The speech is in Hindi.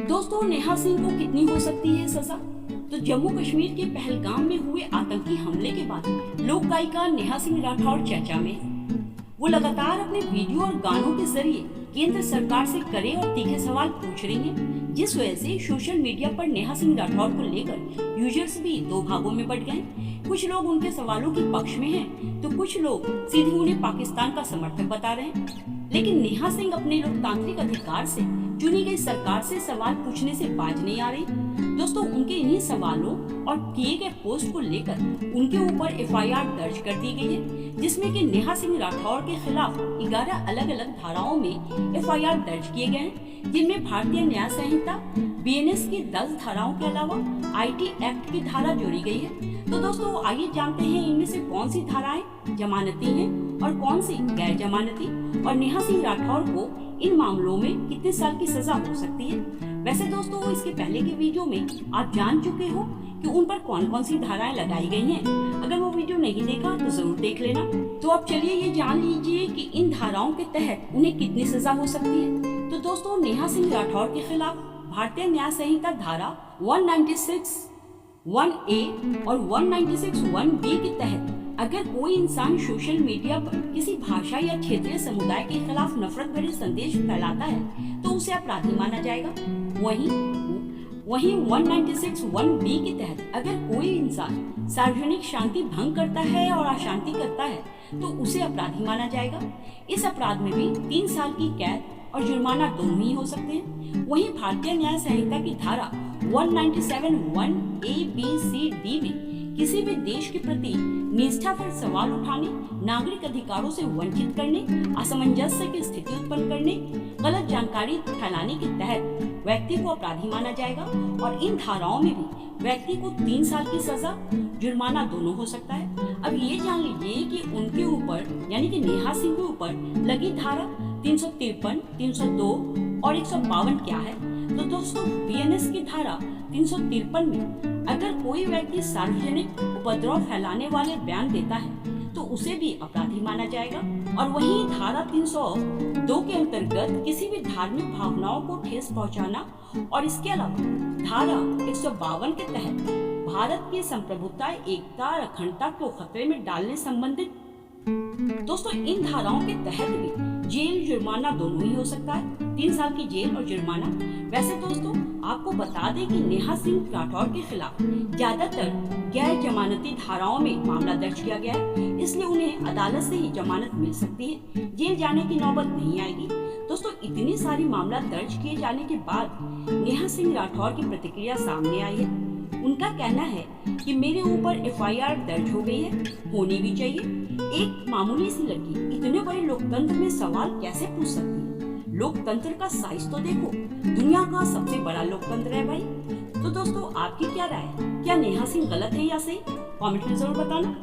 दोस्तों, नेहा सिंह को कितनी हो सकती है सजा? तो जम्मू कश्मीर के पहलगाम में हुए आतंकी हमले के बाद लोक गायिका नेहा सिंह राठौर चर्चा में है। वो लगातार अपने वीडियो और गानों के जरिए केंद्र सरकार से कड़े और तीखे सवाल पूछ रही हैं, जिस वजह से सोशल मीडिया पर नेहा सिंह राठौर को लेकर यूजर्स भी दो भागों में बट गए। कुछ लोग उनके सवालों के पक्ष में हैं, तो कुछ लोग सीधे उन्हें पाकिस्तान का समर्थक बता रहे हैं। लेकिन नेहा सिंह अपने लोकतांत्रिक अधिकार से चुनी गई सरकार से सवाल पूछने से बाज नहीं आ रही। दोस्तों, उनके इन्हीं सवालों और किए गए पोस्ट को लेकर उनके ऊपर एफआईआर दर्ज कर दी गई है, जिसमें कि नेहा सिंह राठौर के खिलाफ 11 अलग अलग धाराओं में एफआईआर दर्ज किए गए हैं, जिनमें भारतीय न्याय संहिता बीएनएस की 10 धाराओं के अलावा आईटी एक्ट की धारा जोड़ी गई है। तो दोस्तों, आइए जानते हैं इनमें से कौन सी धाराएं जमानती हैं और कौन सी गैर जमानती, और नेहा सिंह राठौर को इन मामलों में कितने साल की सजा हो सकती है। वैसे दोस्तों, इसके पहले के वीडियो में आप जान चुके हो कि उन पर कौन कौन सी धाराएं लगाई गई हैं। अगर वो वीडियो नहीं देखा तो जरूर देख लेना। तो अब चलिए ये जान लीजिए कि इन धाराओं के तहत उन्हें कितनी सजा हो सकती है। तो दोस्तों, नेहा सिंह राठौर के खिलाफ भारतीय न्याय संहिता धारा 196(1)(a) और 196(1)(b) के तहत अगर कोई इंसान सोशल मीडिया पर किसी भाषा या क्षेत्रीय समुदाय के खिलाफ नफरत भरे संदेश फैलाता है तो उसे अपराधी माना जाएगा। वहीं 196(1)(b) के तहत अगर कोई इंसान सार्वजनिक शांति भंग करता है और अशांति करता है तो उसे अपराधी माना जाएगा। इस अपराध में भी 3 साल की कैद और जुर्माना दोनों ही हो सकते हैं। वहीं भारतीय न्याय संहिता की धारा 197(1)(a)(b)(c)(d) में किसी भी देश के प्रति निष्ठा पर सवाल उठाने, नागरिक अधिकारों से वंचित करने, असमंजस्य की स्थिति उत्पन्न करने, गलत जानकारी फैलाने के तहत व्यक्ति को अपराधी माना जाएगा। और इन धाराओं में भी व्यक्ति को 3 साल की सजा, जुर्माना दोनों हो सकता है। अब ये जान लीजिए कि उनके ऊपर यानी कि नेहा सिंह के ऊपर लगी धारा 353, 302 और 152 क्या है। तो दोस्तों, बीएनएस की धारा 353 में अगर कोई व्यक्ति सार्वजनिक उपद्रव फैलाने वाले बयान देता है तो उसे भी अपराधी माना जाएगा। और वहीं धारा 302 के अंतर्गत किसी भी धार्मिक भावनाओं को ठेस पहुंचाना, और इसके अलावा धारा 152 के तहत भारत की संप्रभुता, एकता और अखंडता को खतरे में डालने संबंधित। दोस्तों, इन धाराओं के तहत भी जेल, जुर्माना दोनों ही हो सकता है, 3 साल की जेल और जुर्माना। वैसे दोस्तों, आपको बता दें कि नेहा सिंह राठौर के खिलाफ ज्यादातर गैर जमानती धाराओं में मामला दर्ज किया गया है, इसलिए उन्हें अदालत से ही जमानत मिल सकती है, जेल जाने की नौबत नहीं आएगी। दोस्तों, इतनी सारी मामला दर्ज किए जाने के बाद नेहा सिंह राठौर की प्रतिक्रिया सामने आई है। उनका कहना है कि मेरे ऊपर एफआईआर दर्ज हो गई है, होनी भी चाहिए। एक मामूली सी लड़की इतने बड़े लोकतंत्र में सवाल कैसे पूछ सकती है? लोकतंत्र का साइज तो देखो, दुनिया का सबसे बड़ा लोकतंत्र है भाई। तो दोस्तों, आपकी क्या राय है? क्या नेहा सिंह गलत है या सही? कमेंट में जरूर बताना।